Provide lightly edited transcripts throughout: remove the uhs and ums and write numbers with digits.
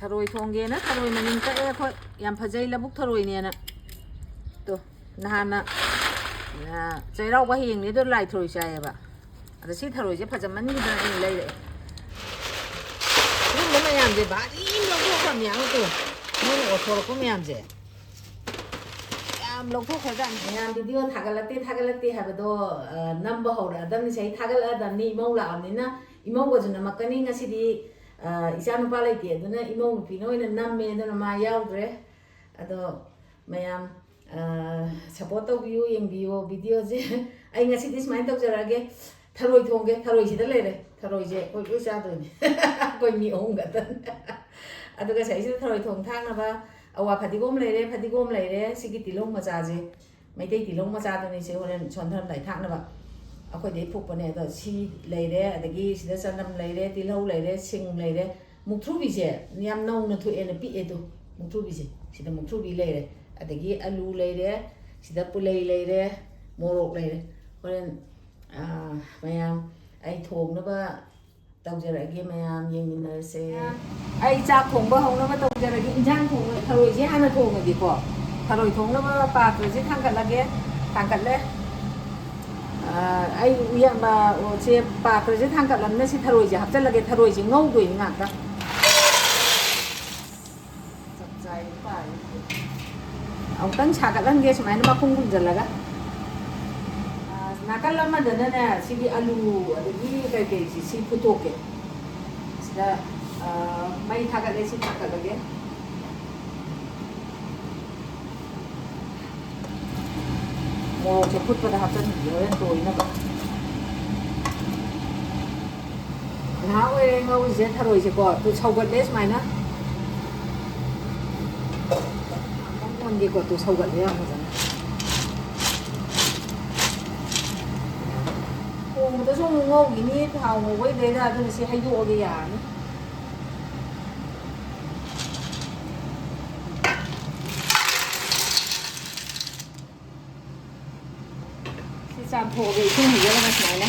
tharoi thonge na tharoi maning ta e khoi yam phajai labuk tharoi ne na to nahana cheirao ba hing ne do lai tharoi chai ba ada si tharoi je phajamani da in lai le rum ma yam je ba ri lo ko kham yang to mo o thor ko yam je yam lo ko khadan yam video thagalate ha ba do number ho da dam ni sai thagala da ni mo la am ni na imo go juna makani ngasi di isa nupa laiti aduna imo nupi no ina namme aduna ma yaudre ado mayam support tawbiyo yengbiyo video je ai ngasi dis main tawjarage tharoi thonge tharoi sida lere tharoi je koi koi cha doni koi mi ong ga tan aduga sai sida tharoi thong thang na ba awa phadigom lere sigi tilong macha je maitei tilong macha doni se horen chontham dai thang na ba akhoi dei phuk pane da si leire adagi sida sanam leire tilhau leire sing leire mukthu bi je yam nau na thu ena pi edu mukthu bi je sida mukthu bi leire adagi alu leire sida pulei leire morok leire horen mayam ai thong na ba tawjarage mayam yengina se ai cha thong ba hong na ba tawjarage injang thong tharoi je hana thong di ko tharoi thong na ba pa to je thangkat lage thangkat le ai uyang ba che pa to je thangkat lam na si tharoi je hapcha lage tharoi je ngau doi nga ka chai pa ông tấn xả cả lần kia xem nó không cũng dần là cái nakal lama dana na sige alu adagi kay si putoke sila may thagale si thagale mo che put pa hatan yoren toy na ba na we ngau je tharoi je ko tu chaugat les mai na mon ge ko tu chaugat le ma jana ong da song ngau gi ni thao ngau we de da tu si hai do ge ya ni si sam pho ge chung hi la ma sai na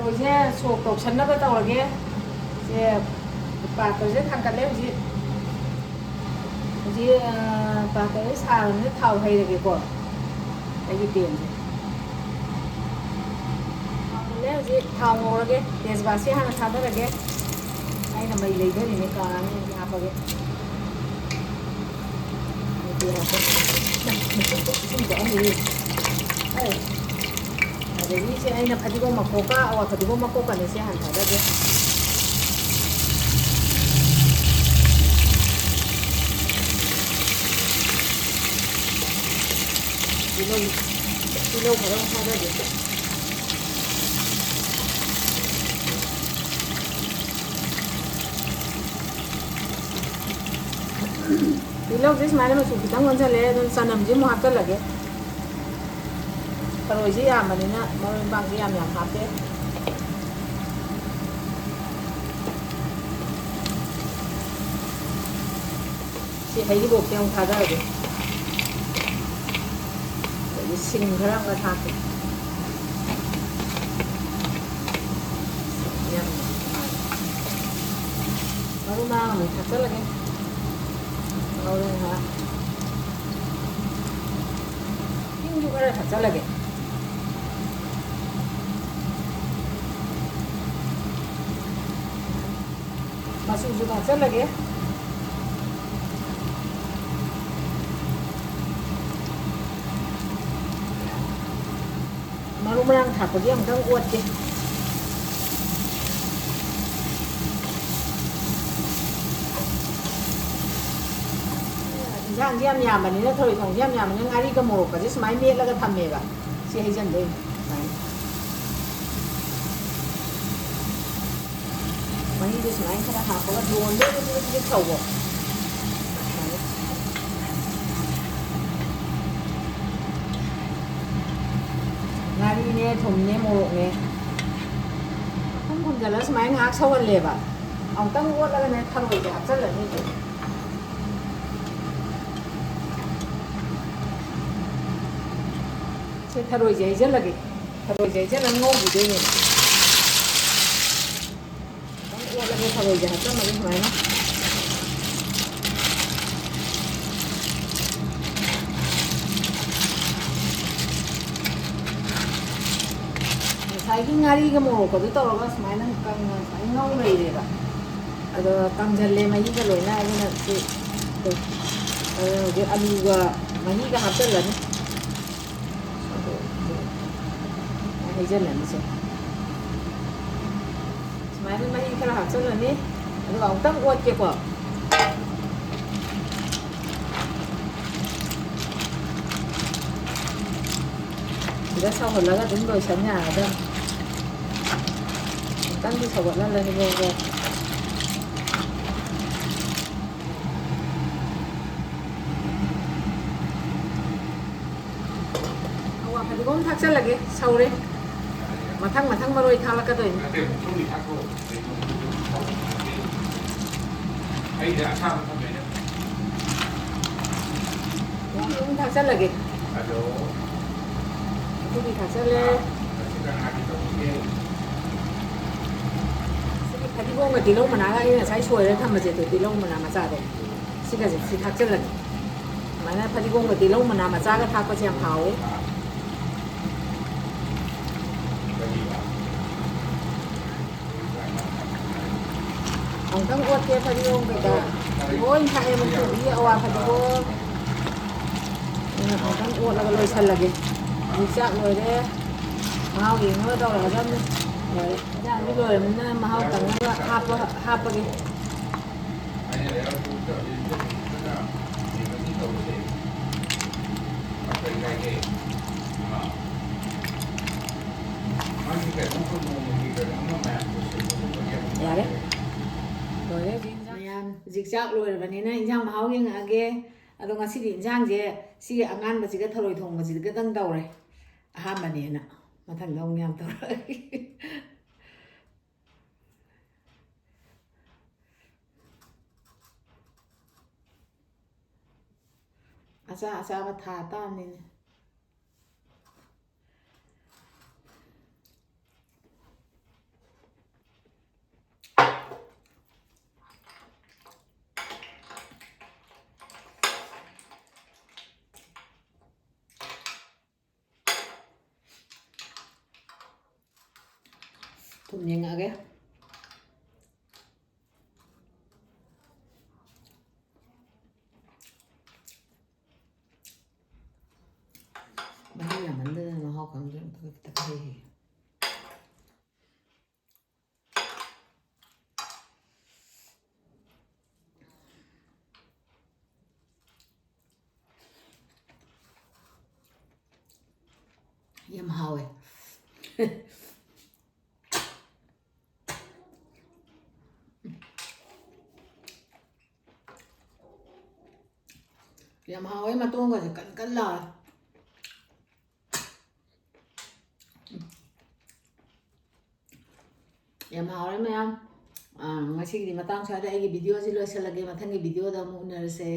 rồi chứ sổ tổ sân nó cái tàu là kia chứ bà tôi rất thằng cắt lấy chứ bà cái xào nó thầu hay là cái quả cái gì tiền lấy chứ thầu ngồi là kia tiền bà sẽ hàng thầu đó là kia hay là mày lấy đó thì mới còn ăn thì hấp vào kia thì hấp không có gì jadi saya ini padi gom makoka, awak padi gom makoka ni saya hantar aja. Kilo barang hantar aja. Kilo just mana masuk kita ngonsa le dan sanam je mau hantar lagi. Tharoi ji yam mani na maroin bang ji yam hape si hai di bok yang thada de jadi sing garang la thake yam baru ma ni thakal lagi maroin ha ini juga ada thakal lagi masuk juga aja lagi ya malu menang thapa dia mungkin kuat deh yang jam nyam ini lah tharoi thong jam nyam ini ngari ke morok aja semai miet lah ke thamme ba si hijan deh ini di sini kita hafal dua orang itu tahu. Ngari ini thomnya morok ni. Không jelas main ngak sawan leba. Ông tang uat lagi ni tharoi je asal lah ni. ꯁꯤ ꯊꯔꯣꯏꯁꯦ ꯍꯩꯖꯤꯜꯂꯒꯦ ꯊꯔꯣꯏꯁꯦ ꯍꯩꯖꯤꯜꯂꯒ ꯉꯧꯈꯤꯗꯣꯏꯅꯦ ꯈꯤꯇꯪ ꯑꯣꯠꯂꯒꯦ ꯊꯔꯣꯏꯁꯦ ꯍꯥꯞꯆꯜꯂꯒꯦ ꯁꯨꯃꯥꯏꯅ ꯉꯁꯥꯏꯒꯤ ꯉꯥꯔꯤꯒ ꯃꯣꯔꯣꯛꯀꯗꯨ ꯇꯧꯔꯒ ꯁꯨꯃꯥꯏꯅ ꯀꯪꯅ ꯁꯨꯃꯥꯏꯅ ꯉꯧ ꯂꯩꯔꯦꯕ ꯑꯗꯣ ꯀꯪꯁꯤꯜꯂꯦ ꯃꯍꯤꯒ ꯂꯣꯏꯅ ꯑꯗꯨꯅ ꯁꯤ ꯍꯧꯖꯤꯛ ꯑꯂꯨꯒ ꯃꯍꯤꯒ ꯍꯥꯞꯆꯤꯜꯂꯅꯤ ꯍꯩꯖꯤꯜꯂꯅꯤꯁꯦ ꯁꯨꯃꯥꯏꯅ ꯃꯍꯤ ꯈꯔ ꯍꯥꯞꯆꯤꯜꯂꯅꯤ ꯑꯗꯨꯒ ꯑꯃꯨꯛꯇꯪ ꯑꯣꯠꯀꯦꯀꯣ ꯁꯤꯗ ꯁꯧꯍꯜꯂꯒ ꯑꯗꯨꯝ ꯂꯣꯏꯁꯟ ꯌꯥꯔꯗꯝꯅꯤ ꯑꯃꯨꯛꯇꯪꯗꯤ ꯁꯧꯒꯠꯍꯜꯂꯅꯤꯀꯣ ꯑꯋꯥ ꯐꯗꯤꯒꯣꯝ ꯊꯥꯛꯆꯜꯂꯒꯦ ꯁꯧꯔꯦ ꯃꯊꯪ ꯃꯊꯪ ꯃꯔꯣꯏ ꯊꯥꯛꯂꯛꯀꯗꯣꯏꯅꯤ ꯑꯗꯨꯝ ꯊꯥꯛꯆꯜꯂꯒꯦ ꯑꯗꯨꯗꯤ ꯊꯥꯛꯆꯜꯂꯦ ꯁꯤꯒꯤ ꯐꯗꯤꯒꯣꯝꯒ ꯇꯤꯜꯍꯧ ꯃꯅꯥꯒ ꯑꯩꯅ ꯉꯁꯥꯏ ꯁꯣꯏꯔ ꯊꯝꯕꯁꯦ ꯑꯗꯨ ꯇꯤꯜꯍꯧ ꯃꯅꯥ ꯃꯆꯥꯗꯣ ꯁꯤꯒꯁꯦ ꯁꯤ ꯊꯥꯛꯆꯜꯂꯒꯦ ꯁꯨꯃꯥꯏꯅ ꯐꯗꯤꯒꯣꯝꯒ ꯇꯤꯜꯍꯧ ꯃꯅꯥ ꯃꯆꯥꯒ ꯊꯥꯛꯄꯁꯦ ꯌꯥꯝ ꯍꯥꯎꯋꯦ ꯑꯃꯨꯛꯇꯪ ꯑꯣꯠꯀꯦ ꯐꯗꯤꯒꯣꯝ ꯀꯩꯀꯥ ꯂꯣꯏ ꯊꯥꯛꯑꯦ ꯃꯨꯛꯊ꯭ꯔꯨꯕꯤ ꯑꯋꯥ ꯐꯗꯤꯒꯣꯝ ꯑꯗꯨꯅ ꯑꯃꯨꯛꯇꯪ ꯑꯣꯠꯂꯒ ꯂꯣꯏꯁꯜꯂꯒꯦ ꯍꯧꯖꯤꯛ ꯆꯥꯛ ꯂꯣꯏꯔꯦ ꯃꯍꯥꯎ ꯌꯦꯡꯅꯕ ꯇꯧꯔꯛꯑꯗꯝꯅꯤ ꯂꯣꯏꯔꯦ ꯏꯟꯖꯥꯡꯗꯤ ꯂꯣꯏꯔꯕꯅꯤꯅ ꯃꯍꯥꯎ ꯇꯪꯅꯕ ꯍꯥꯞꯄꯒꯦ ꯌꯥꯔꯦ ꯂꯣꯏꯔꯦ ꯍꯧꯖꯤꯛ ꯃꯌꯥꯝ ꯍꯧꯖꯤꯛ ꯆꯥꯛ ꯂꯣꯏꯔꯕꯅꯤꯅ ꯏꯟꯖꯥꯡ ꯃꯍꯥꯎ ꯌꯦꯡꯉꯛꯑꯒꯦ ꯑꯗꯣ ꯉꯁꯤꯗꯤ ꯏꯟꯖꯥꯡꯁꯦ ꯁꯤꯒꯤ ꯑꯉꯥꯟꯕꯁꯤꯒ ꯊꯔꯣꯏ ꯊꯣꯡꯕꯁꯤꯒꯗꯪ ꯇꯧꯔꯦ ꯑꯍꯥꯟꯕꯅꯦꯅ ꯃꯊꯪꯗ ꯑꯃꯨꯛ ꯌꯥꯝ ꯇꯧꯔꯛꯑꯒꯦ ꯑꯆꯥ ꯑꯆꯥꯕ ꯊꯥ ꯇꯥꯕꯅꯤꯅꯦ ꯊꯨꯝ ꯌꯦꯡꯉꯛꯑꯒꯦ ꯃꯍꯤ ꯌꯥꯝꯃꯟꯗꯅ ꯃꯍꯥꯎ ꯈꯪꯗ꯭ꯔꯦ ꯈꯤꯇꯪ ꯍꯩ ꯌꯥꯝ ꯍꯥꯎꯋꯦ ꯌꯥꯝ ꯍꯥꯎꯋꯦ ꯃꯇꯣꯡꯒꯁꯦ ꯀꯟ ꯀꯟ ꯂꯥꯎꯋꯦ ꯌꯥꯝ ꯍꯥꯎꯔꯦ ꯃꯌꯥꯝ ꯉꯁꯤꯒꯤꯗꯤ ꯃꯇꯥꯡ ꯁ꯭ꯋꯥꯏꯗ ꯑꯩꯒꯤ ꯚꯤꯗꯤꯑꯣꯁꯤ ꯂꯣꯏꯁꯤꯜꯂꯒꯦ ꯃꯊꯪꯒꯤ ꯚꯤꯗꯤꯑꯣꯗ ꯑꯃꯨꯛ ꯎꯅꯔꯁꯦ